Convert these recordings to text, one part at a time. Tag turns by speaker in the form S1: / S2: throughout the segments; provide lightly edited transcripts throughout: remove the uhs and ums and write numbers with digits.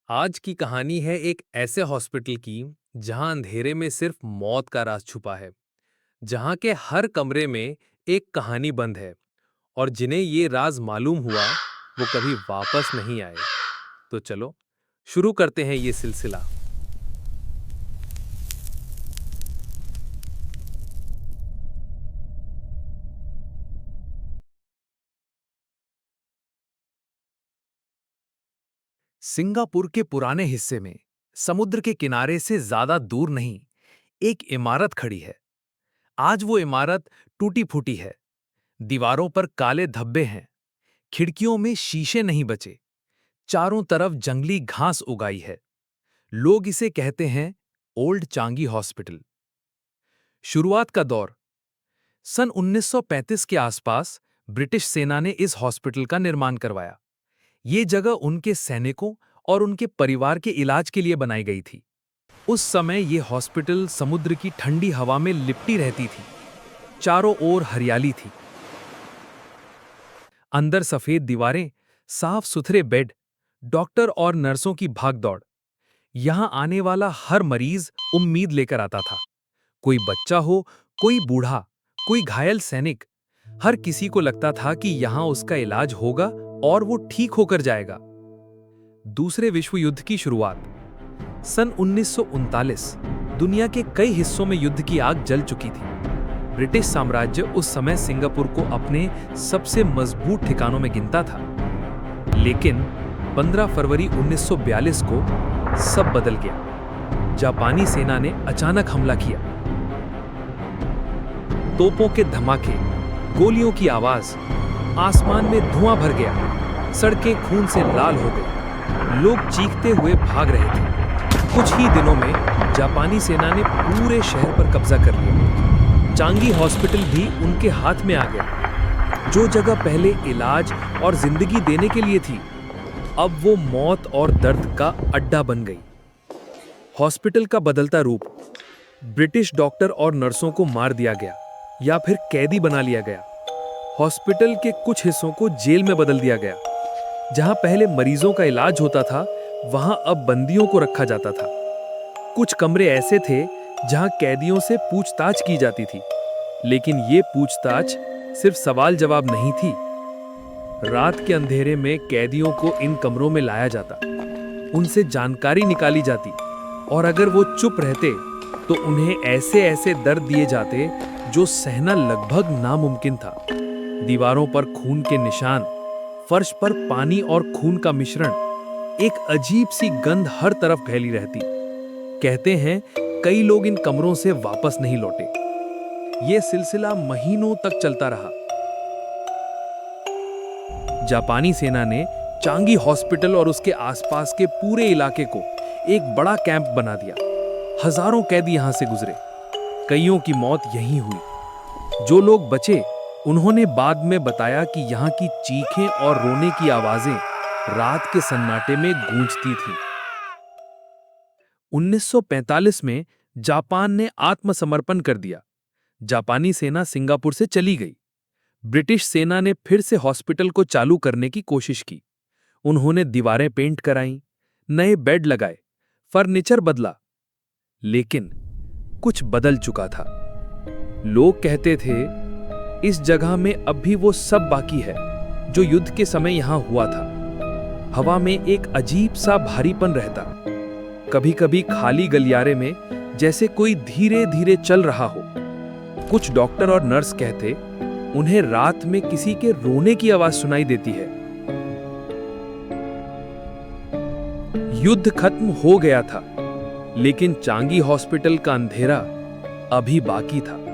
S1: आज की कहानी है एक ऐसे हॉस्पिटल की जहां अंधेरे में सिर्फ मौत का राज छुपा है। जहां के हर कमरे में एक कहानी बंद है और जिन्हें ये राज मालूम हुआ वो कभी वापस नहीं आए। तो चलो शुरू करते हैं ये सिलसिला।
S2: सिंगापुर के पुराने हिस्से में समुद्र के किनारे से ज्यादा दूर नहीं एक इमारत खड़ी है। आज वो इमारत टूटी फूटी है। दीवारों पर काले धब्बे हैं। खिड़कियों में शीशे नहीं बचे। चारों तरफ जंगली घास उगाई है। लोग इसे कहते हैं ओल्ड चांगी हॉस्पिटल। शुरुआत का दौर सन 1935 के आसपास ब्रिटिश सेना ने इस हॉस्पिटल का निर्माण करवाया। ये जगह उनके सैनिकों और उनके परिवार के इलाज के लिए बनाई गई थी। उस समय ये हॉस्पिटल समुद्र की ठंडी हवा में लिपटी रहती थी। चारों ओर हरियाली थी। अंदर सफेद दीवारें, साफ सुथरे बेड, डॉक्टर और नर्सों की भागदौड़। यहां आने वाला हर मरीज उम्मीद लेकर आता था। कोई बच्चा हो, कोई बूढ़ा, कोई घायल सैनिक, हर किसी को लगता था कि यहां उसका इलाज होगा और वो ठीक होकर जाएगा। दूसरे विश्व युद्ध की शुरुआत सन 1939। दुनिया के कई हिस्सों में युद्ध की आग जल चुकी थी। ब्रिटिश साम्राज्य उस समय सिंगापुर को अपने सबसे मजबूत ठिकानों में गिनता था। लेकिन 15 फरवरी 1942 को सब बदल गया। जापानी सेना ने अचानक हमला किया। तोपों के धमाके, गोलियों की आवाज, आसमान में धुआं भर गया। सड़कें खून से लाल हो गई। लोग चीखते हुए भाग रहे थे। कुछ ही दिनों में जापानी सेना ने पूरे शहर पर कब्जा कर लिया। चांगी हॉस्पिटल भी उनके हाथ में आ गया। जो जगह पहले इलाज और जिंदगी देने के लिए थी, अब वो मौत और दर्द का अड्डा बन गई। हॉस्पिटल का बदलता रूप, ब्रिटिश डॉक्टर और नर्सों को मार दिया गया या फिर कैदी बना लिया गया। हॉस्पिटल के कुछ हिस्सों को जेल में बदल दिया गया। जहां पहले मरीजों का इलाज होता था, वहां अब बंदियों को रखा जाता था। कुछ कमरे ऐसे थे जहां कैदियों से पूछताछ की जाती थी, लेकिन ये पूछताछ सिर्फ सवाल जवाब नहीं थी। रात के अंधेरे में कैदियों को इन कमरों में लाया जाता, उनसे जानकारी निकाली जाती, और अगर वो चुप रहते तो उन्हें ऐसे ऐसे दर्द दिए जाते जो सहना लगभग नामुमकिन था। दीवारों पर खून के निशान, फर्श पर पानी और खून का मिश्रण, एक अजीब सी गंध हर तरफ फैली रहती। कहते हैं कई लोग इन कमरों से वापस नहीं लौटे। यह सिलसिला महीनों तक चलता रहा। जापानी सेना ने चांगी हॉस्पिटल और उसके आसपास के पूरे इलाके को एक बड़ा कैंप बना दिया। हजारों कैदी यहां से गुजरे। कईयों की मौत यहीं हुई। जो लोग बचे, उन्होंने बाद में बताया कि यहां की चीखें और रोने की आवाजें रात के सन्नाटे में गूंजती थीं। 1945 में जापान ने आत्मसमर्पण कर दिया। जापानी सेना सिंगापुर से चली गई। ब्रिटिश सेना ने फिर से हॉस्पिटल को चालू करने की कोशिश की। उन्होंने दीवारें पेंट कराईं, नए बेड लगाए, फर्नीचर बदला। लेकिन कुछ बदल चुका था। लोग कहते थे इस जगह में अब भी वो सब बाकी है जो युद्ध के समय यहां हुआ था। हवा में एक अजीब सा भारीपन रहता। कभी कभी खाली गलियारे में जैसे कोई धीरे धीरे चल रहा हो। कुछ डॉक्टर और नर्स कहते उन्हें रात में किसी के रोने की आवाज सुनाई देती है। युद्ध खत्म हो गया था, लेकिन चांगी हॉस्पिटल का अंधेरा अभी बाकी था।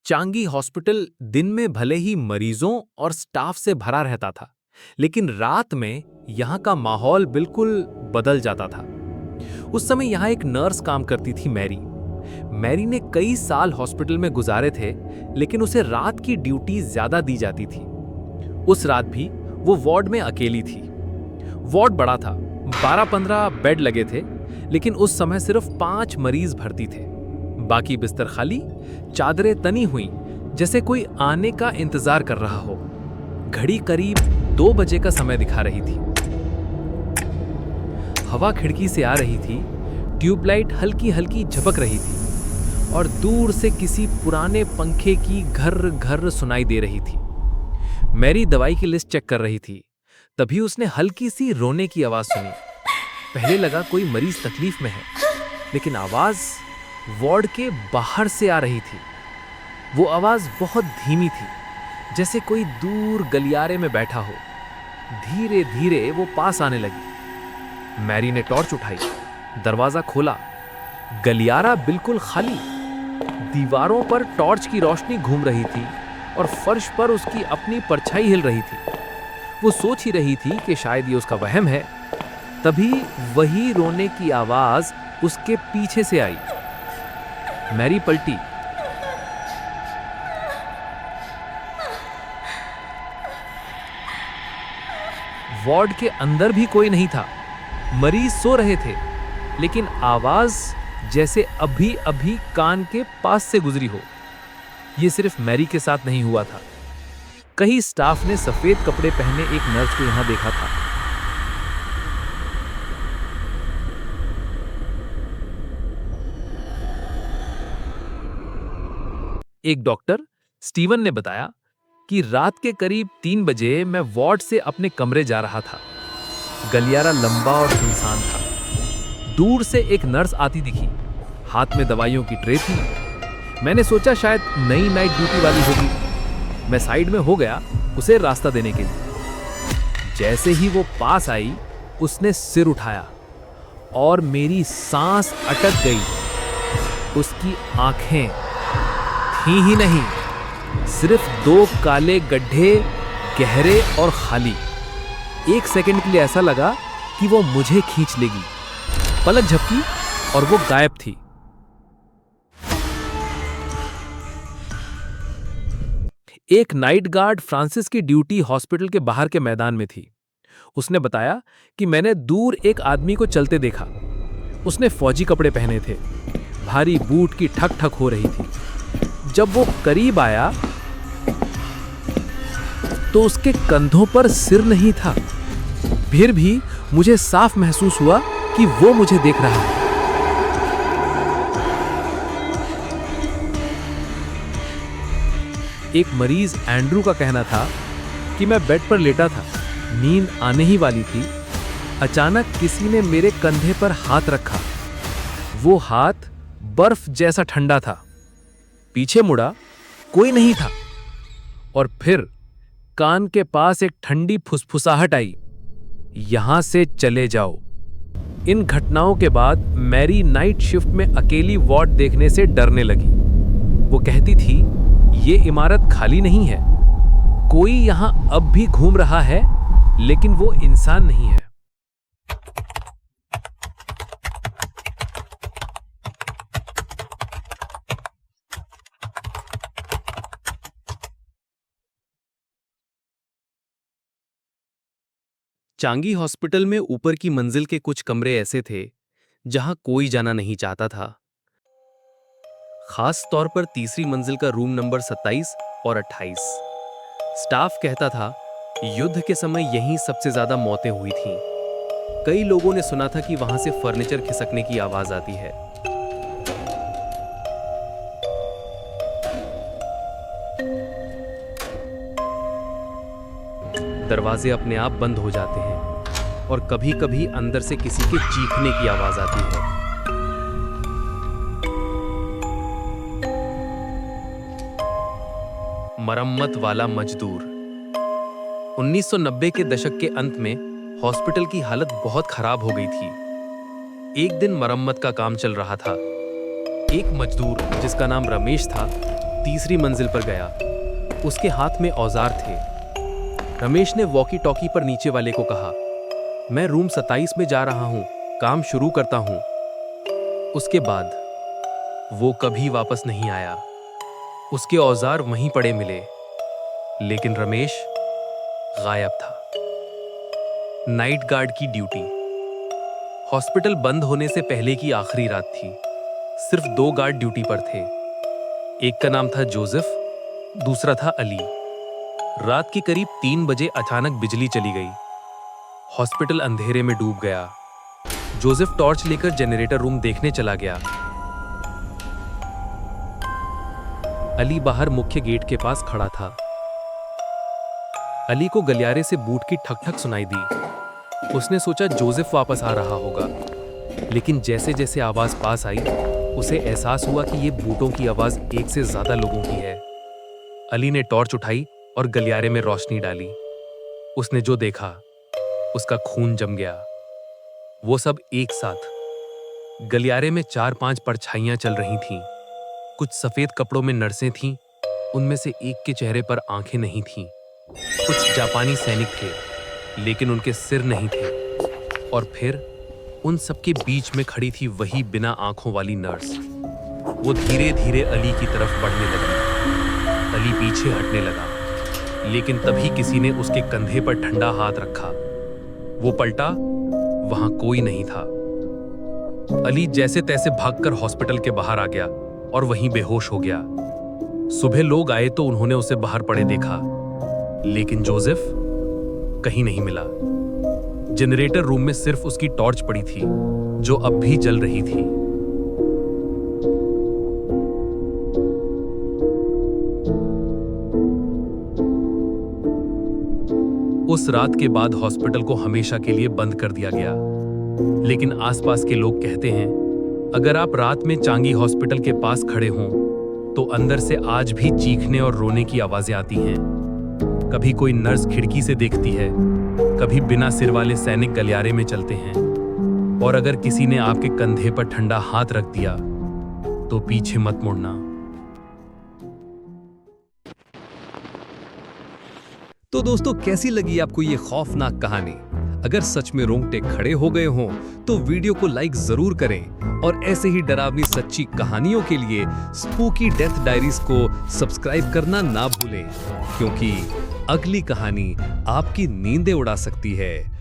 S1: चांगी हॉस्पिटल दिन में भले ही मरीजों और स्टाफ से भरा रहता था, लेकिन रात में यहां का माहौल बिल्कुल बदल जाता था। उस समय यहां एक नर्स काम करती थी, मैरी। मैरी ने कई साल हॉस्पिटल में गुजारे थे, लेकिन उसे रात की ड्यूटी ज्यादा दी जाती थी। उस रात भी
S2: वो वार्ड में अकेली थी। वार्ड बड़ा था, 12-15 बेड लगे थे, लेकिन उस समय सिर्फ 5 मरीज भर्ती थे। बाकी बिस्तर खाली, चादरें तनी हुई, जैसे कोई आने का इंतजार कर रहा हो। घड़ी करीब 2 बजे का समय दिखा रही थी। हवा खिड़की से आ रही थी, ट्यूबलाइट हल्की हल्की झपक रही थी और दूर से किसी पुराने पंखे की घर घर सुनाई दे रही थी। मैरी दवाई की लिस्ट चेक कर रही थी, तभी उसने हल्की सी रोने की आवाज सुनी। पहले लगा कोई मरीज तकलीफ में है, लेकिन आवाज वार्ड के बाहर से आ रही थी। वो आवाज बहुत धीमी थी, जैसे कोई दूर गलियारे में बैठा हो। धीरे धीरे वो पास आने लगी। मैरी ने टॉर्च उठाई, दरवाजा खोला। गलियारा बिल्कुल खाली। दीवारों पर टॉर्च की रोशनी घूम रही थी और फर्श पर उसकी अपनी परछाई हिल रही थी। वो सोच ही रही थी कि शायद ये उसका वहम है। तभी वही रोने की आवाज उसके पीछे से आई। मैरी पलटी। वार्ड के अंदर भी कोई नहीं था। मरीज सो रहे थे, लेकिन आवाज जैसे अभी अभी कान के पास से गुजरी हो। यह सिर्फ मैरी के साथ नहीं हुआ था। कई स्टाफ ने सफेद कपड़े पहने एक नर्स को यहां देखा था। एक डॉक्टर स्टीवन ने बताया कि रात के करीब 3 बजे मैं वार्ड से अपने कमरे जा रहा था। गलियारा लंबा और सुनसान था। दूर से एक नर्स आती दिखी, हाथ में दवाइयों की ट्रे थी। मैंने सोचा शायद नई नाइट ड्यूटी वाली होगी। मैं साइड में हो गया उसे रास्ता देने के लिए। जैसे ही वो पास आई, उसने सिर उठाया और मेरी सांस अटक गई। उसकी आंखें थी ही नहीं, सिर्फ 2 काले गड्ढे, गहरे और खाली। 1 सेकंड के लिए ऐसा लगा कि वो मुझे खींच लेगी। पलक झपकी और वो गायब थी। एक नाइट गार्ड फ्रांसिस की ड्यूटी हॉस्पिटल के बाहर के मैदान में थी। उसने बताया कि मैंने दूर एक आदमी को चलते देखा। उसने फौजी कपड़े पहने थे। भारी बूट की ठक ठक हो रही थी। जब वो करीब आया तो उसके कंधों पर सिर नहीं था। फिर भी मुझे साफ महसूस हुआ कि वो मुझे देख रहा है। एक मरीज एंड्रू का कहना था कि मैं बेड पर लेटा था, नींद आने ही वाली थी। अचानक किसी ने मेरे कंधे पर हाथ रखा। वो हाथ बर्फ जैसा ठंडा था। पीछे मुड़ा, कोई नहीं था। और फिर कान के पास एक ठंडी फुसफुसाहट आई, यहां से चले जाओ। इन घटनाओं के बाद मैरी नाइट शिफ्ट में अकेली वार्ड देखने से डरने लगी। वो कहती थी, ये इमारत खाली नहीं है, कोई यहां अब भी घूम रहा है, लेकिन वो इंसान नहीं है।
S1: चांगी हॉस्पिटल में ऊपर की मंजिल के कुछ कमरे ऐसे थे जहां कोई जाना नहीं चाहता था। खास तौर पर तीसरी मंजिल का रूम नंबर 27 और 28। स्टाफ कहता था युद्ध के समय यहीं सबसे ज्यादा मौतें हुई थीं। कई लोगों ने सुना था कि वहां से फर्नीचर खिसकने की आवाज आती है। दरवाजे अपने आप बंद हो जाते हैं और कभी-कभी अंदर से किसी के चीखने की आवाज आती है। मरम्मत वाला मजदूर। 1990 के दशक के अंत में हॉस्पिटल की हालत बहुत खराब हो गई थी। एक दिन मरम्मत का काम चल रहा था। एक मजदूर जिसका नाम रमेश था, तीसरी मंजिल पर गया। उसके हाथ में औजार थे। रमेश ने वॉकी टॉकी पर नीचे वाले को कहा, मैं रूम 27 में जा रहा हूं, काम शुरू करता हूं। उसके बाद वो कभी वापस नहीं आया। उसके औजार वहीं पड़े मिले, लेकिन रमेश गायब था। नाइट गार्ड की ड्यूटी। हॉस्पिटल बंद होने से पहले की आखिरी रात थी। सिर्फ 2 गार्ड ड्यूटी पर थे। एक का नाम था जोसेफ, दूसरा था अली। रात के करीब 3 बजे अचानक बिजली चली गई। हॉस्पिटल अंधेरे में डूब गया। जोसेफ टॉर्च लेकर जनरेटर रूम देखने चला गया। अली बाहर मुख्य गेट के पास खड़ा था। अली को गलियारे से बूट की ठक ठक सुनाई दी। उसने सोचा जोसेफ वापस आ रहा होगा, लेकिन जैसे जैसे आवाज पास आई उसे एहसास हुआ कि ये बूटों की आवाज एक से ज्यादा लोगों की है। अली ने टॉर्च उठाई और गलियारे में रोशनी डाली। उसने जो देखा उसका खून जम गया। वो सब एक साथ गलियारे में 4-5 परछाइयां चल रही थीं। कुछ सफेद कपड़ों में नर्सें थीं, उनमें से एक के चेहरे पर आंखें नहीं थीं। कुछ जापानी सैनिक थे, लेकिन उनके सिर नहीं थे। और फिर उन सबके बीच में खड़ी थी वही बिना आंखों वाली नर्स। वो धीरे धीरे अली की तरफ बढ़ने लगी। अली पीछे हटने लगा, लेकिन तभी किसी ने उसके कंधे पर ठंडा हाथ रखा। वो पलटा, वहां कोई नहीं था। अली जैसे तैसे भागकर हॉस्पिटल के बाहर आ गया और वहीं बेहोश हो गया। सुबह लोग आए तो उन्होंने उसे बाहर पड़े देखा, लेकिन जोसेफ कहीं नहीं मिला। जनरेटर रूम में सिर्फ उसकी टॉर्च पड़ी थी, जो अब भी जल रही थी। उस रात के बाद हॉस्पिटल को हमेशा के लिए बंद कर दिया गया। लेकिन आसपास के लोग कहते हैं, अगर आप रात में चांगी हॉस्पिटल के पास खड़े हों, तो अंदर से आज भी चीखने और रोने की आवाजें आती हैं। कभी कोई नर्स खिड़की से देखती है, कभी बिना सिर वाले सैनिक गलियारे में चलते हैं। और अगर किसी ने आपके कंधे पर ठंडा हाथ रख दिया, तो पीछे मत मुड़ना।
S2: तो दोस्तों, कैसी लगी आपको ये खौफनाक कहानी? अगर सच में रोंगटे खड़े हो गए हों, तो वीडियो को लाइक जरूर करें और ऐसे ही डरावनी सच्ची कहानियों के लिए स्पूकी डेथ डायरीज को सब्सक्राइब करना ना भूलें, क्योंकि अगली कहानी आपकी नींदें उड़ा सकती है।